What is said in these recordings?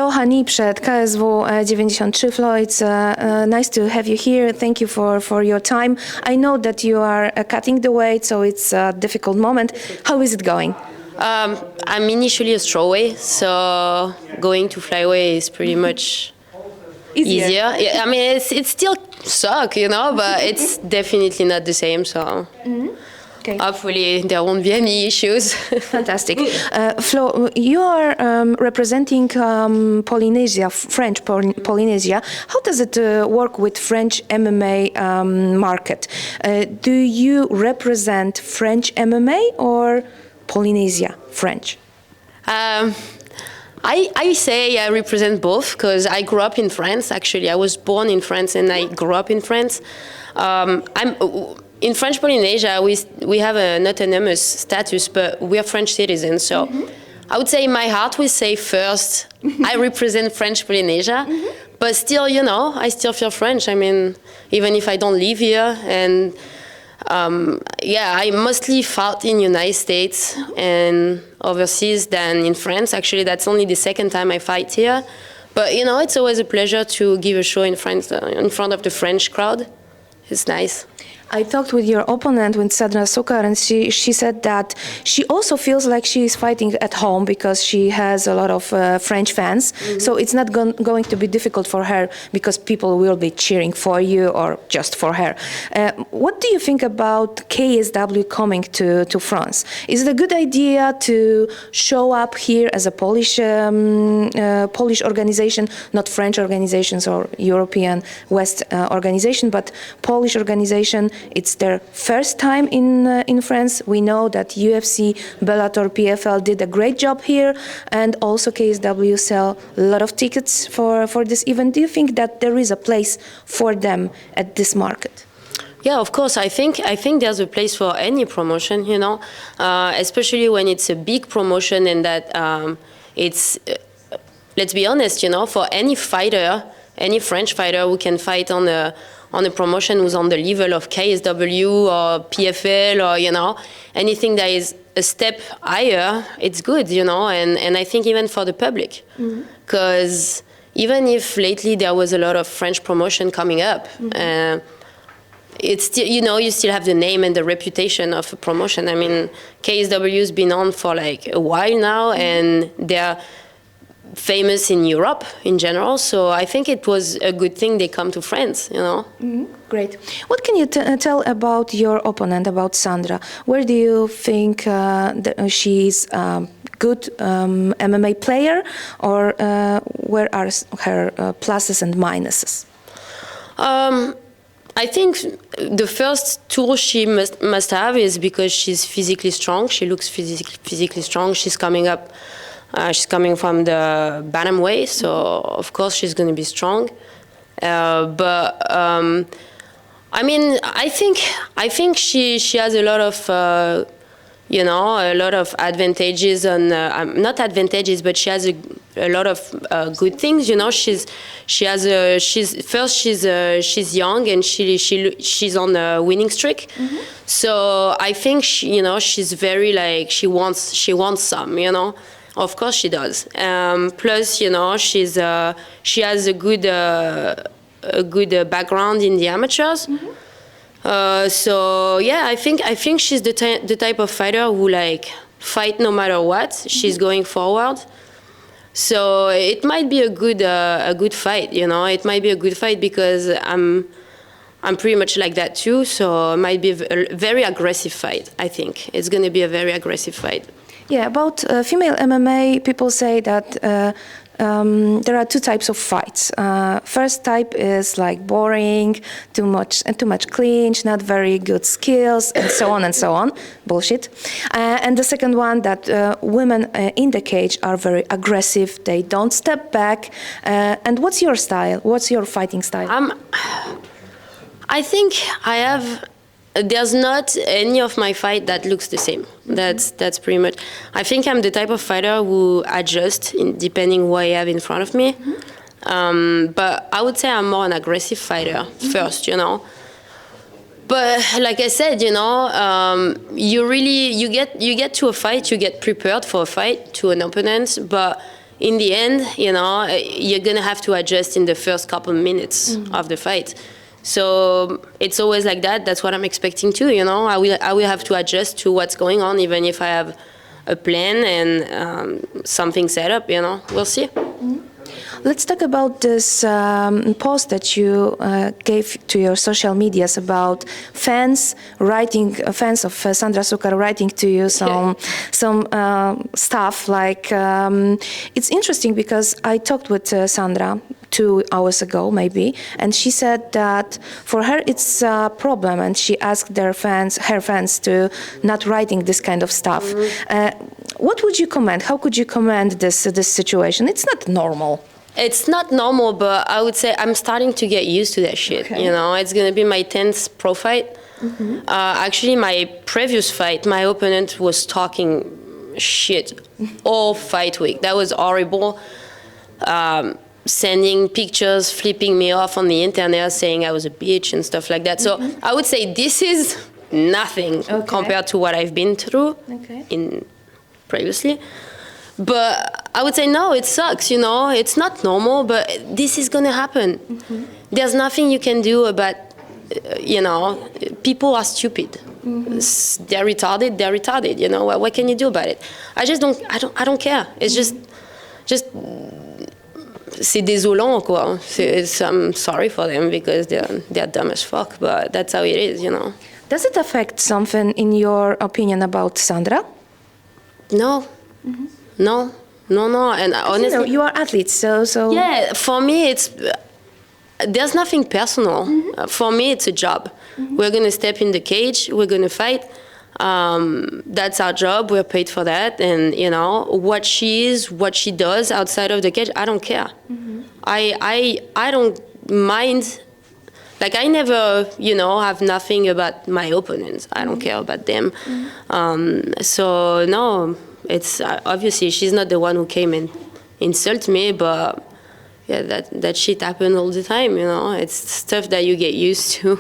Flore HANI przed KSW 93. Flore, it's nice to have you here. Thank you for your time. I know that you are cutting the weight, so it's a difficult moment. How is it going? I'm initially a strawweight, so going to flyweight is pretty much easier. Yeah, I mean, it's still suck, you know, but it's definitely not the same. So Okay. hopefully there won't be any issues. Fantastic. Flo, you are representing Polynesia, French Polynesia. How does it work with French MMA market? Do you represent French MMA or Polynesia French? I say I represent both because I grew up in France. Actually, I was born in France and I grew up in France. In French Polynesia, we have an autonomous status, but we are French citizens. So I would say in my heart we say first, I represent French Polynesia, but still, you know, I still feel French. I mean, even if I don't live here, and yeah, I mostly fought in United States and overseas than in France. Actually, that's only the second time I fight here. But, you know, it's always a pleasure to give a show in France, in front of the French crowd. It's nice. I talked with your opponent, with Sandra SUCCAR, and she said that she also feels like she is fighting at home because she has a lot of French fans. So it's not going to be difficult for her because people will be cheering for you or just for her. What do you think about KSW coming to France? Is it a good idea to show up here as a Polish organization, not French organizations or European West organization, but Polish organization? It's their first time in France. We know that UFC, Bellator, PFL did a great job here, and also KSW sell a lot of tickets for this event. Do you think that there is a place for them at this market? Yeah, of course. I think there's a place for any promotion, you know, especially when it's a big promotion and that it's, let's be honest, you know, for any fighter, any French fighter who can fight on a promotion who's on the level of KSW or PFL or, you know, anything that is a step higher, it's good, you know, and I think even for the public. Because even if lately there was a lot of French promotion coming up, it's still, you know, you still have the name and the reputation of a promotion. I mean, KSW's been on for like a while now, and they're famous in Europe in general, so I think it was a good thing they come to France, you know. Great. What can you tell about your opponent, about Sandra? Where do you think that she's a good MMA player, or where are her pluses and minuses? I think the first tool she must have is because she's physically strong. She looks physically strong. She's coming up. She's coming from the bantamweight, so of course she's going to be strong. But I mean, I think she has a lot of you know, a lot of advantages on not advantages, but she has a lot of good things. You know, she's young and she's on a winning streak. So I think she, you know, she's very like she wants some, you know. Of course she does. Plus, you know, she has a good background in the amateurs. So yeah, I think she's the type of fighter who like fight no matter what. She's going forward. So it might be a good fight. You know, it might be a good fight because I'm pretty much like that too. So it might be a very aggressive fight. I think it's going to be a very aggressive fight. Yeah, about female MMA, people say that there are two types of fights. First type is like boring, too much clinch, not very good skills, and so on and so on. Bullshit. And the second one, that women in the cage are very aggressive. They don't step back. And what's your style? What's your fighting style? I think I have. There's not any of my fight that looks the same. That's pretty much. I think I'm the type of fighter who adjusts depending what I have in front of me. But I would say I'm more an aggressive fighter first, you know. But like I said, you know, you get to a fight, you get prepared for a fight to an opponent, but in the end, you're gonna have to adjust in the first couple minutes of the fight. So it's always like that. That's what I'm expecting too. I will have to adjust to what's going on, even if I have a plan and something set up. We'll see. Let's talk about this post that you gave to your social medias about fans of Sandra SUCCAR writing to you some stuff. Like it's interesting because I talked with Sandra 2 hours ago, maybe, and she said that for her it's a problem, and she asked her fans to not writing this kind of stuff. What would you comment? How could you comment this situation? It's not normal. It's not normal, but I would say I'm starting to get used to that shit. Okay. It's gonna be my 10th pro fight. Actually, my previous fight, my opponent was talking shit all fight week. That was horrible. Sending pictures, flipping me off on the internet, saying I was a bitch and stuff like that. So I would say this is nothing compared to what I've been through previously. But I would say, no, it sucks, it's not normal, but this is gonna happen. There's nothing you can do about, people are stupid. They're retarded, what can you do about it? I don't care. It's just c'est désolant, quoi. I'm sorry for them because they're dumb as fuck, but that's how it is, Does it affect something in your opinion about Sandra? No. No, and honestly, you are athletes, so yeah. For me, there's nothing personal. For me, it's a job. We're gonna step in the cage. We're gonna fight. That's our job. We're paid for that, and what she does outside of the cage, I don't care. I don't mind. Like I never, have nothing about my opponents. I don't care about them. So no. It's obviously she's not the one who came and insult me, but yeah, that shit happened all the time. It's stuff that you get used to.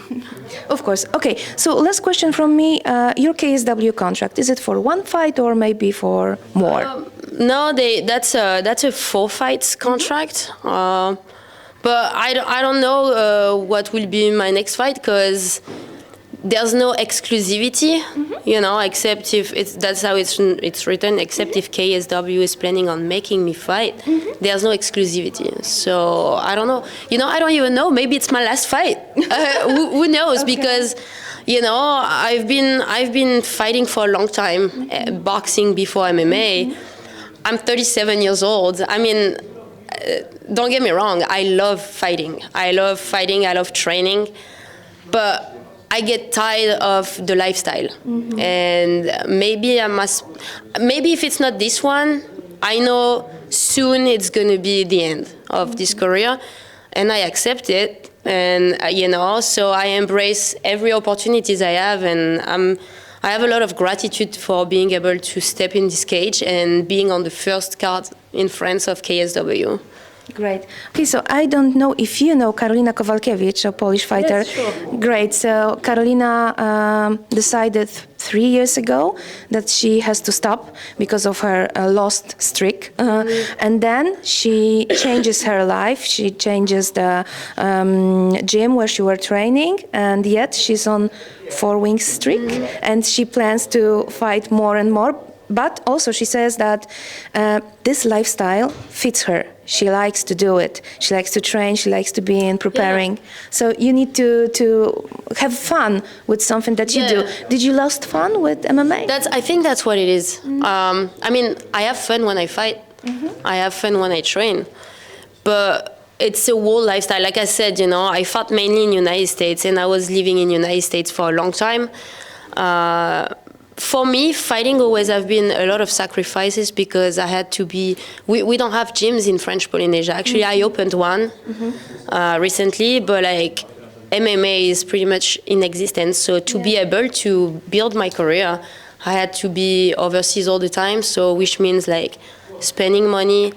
Of course. Okay. So last question from me: your KSW contract, is it for one fight or maybe for more? No, that's a 4 fights contract. But I don't know what will be my next fight because there's no exclusivity, except if that's how it's written, except if KSW is planning on making me fight. There's no exclusivity. So I don't know. I don't even know. Maybe it's my last fight. Who knows? Okay. Because, I've been fighting for a long time, boxing before MMA. I'm 37 years old. I mean, don't get me wrong. I love fighting. I love training. But I get tired of the lifestyle, and maybe if it's not this one, I know soon it's gonna be the end of this career, and I accept it, and so I embrace every opportunities I have, and I have a lot of gratitude for being able to step in this cage and being on the first card in France of KSW. Great. Okay, so I don't know if you know Karolina Kowalkiewicz, a Polish fighter. Yes, sure. Great. So Karolina decided 3 years ago that she has to stop because of her lost streak. And then she changes her life. She changes the gym where she were training, and yet she's on 4-wing streak, and she plans to fight more and more. But also she says that this lifestyle fits her. She likes to do it. She likes to train. She likes to be in preparing. Yeah. So you need to have fun with something that you do. Did you lost fun with MMA? I think that's what it is. I mean, I have fun when I fight. I have fun when I train. But it's a whole lifestyle. Like I said, I fought mainly in United States, and I was living in United States for a long time. For me, fighting always have been a lot of sacrifices because I had to be... We don't have gyms in French Polynesia. Actually, I opened one recently, but like MMA is pretty much in existence. So to be able to build my career, I had to be overseas all the time. So which means like spending money,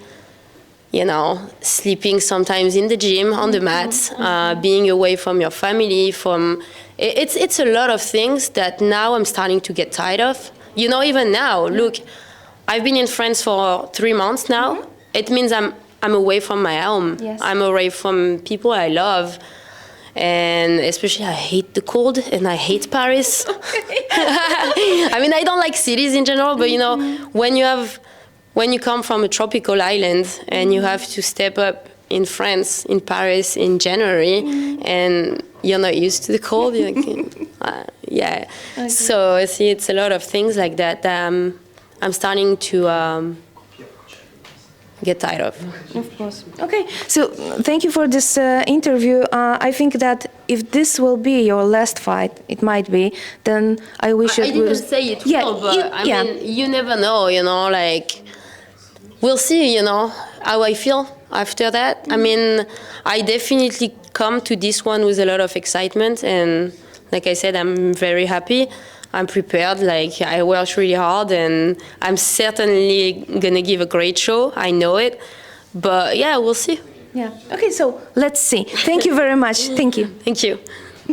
sleeping sometimes in the gym, on the mats, being away from your family, It's a lot of things that now I'm starting to get tired of. Even now, look, I've been in France for 3 months now, it means I'm away from my home. Yes. I'm away from people I love. And especially I hate the cold and I hate Paris. I mean, I don't like cities in general, but you know, when you come from a tropical island and you have to step up in France, in Paris in January, and you're not used to the cold, you're like, yeah. Okay. So see, it's a lot of things like that I'm starting to get tired of. Of course. Okay, so thank you for this interview. I think that if this will be your last fight, it might be, then I wish I it didn't will... say it will, but I mean, you never know, you know, like, we'll see, you know, how I feel after that. I mean, I definitely come to this one with a lot of excitement, and like I said, I'm very happy. I'm prepared, like I worked really hard, and I'm certainly gonna give a great show, I know it. But yeah, we'll see. Yeah, okay, so let's see. Thank you very much. Thank you. Thank you.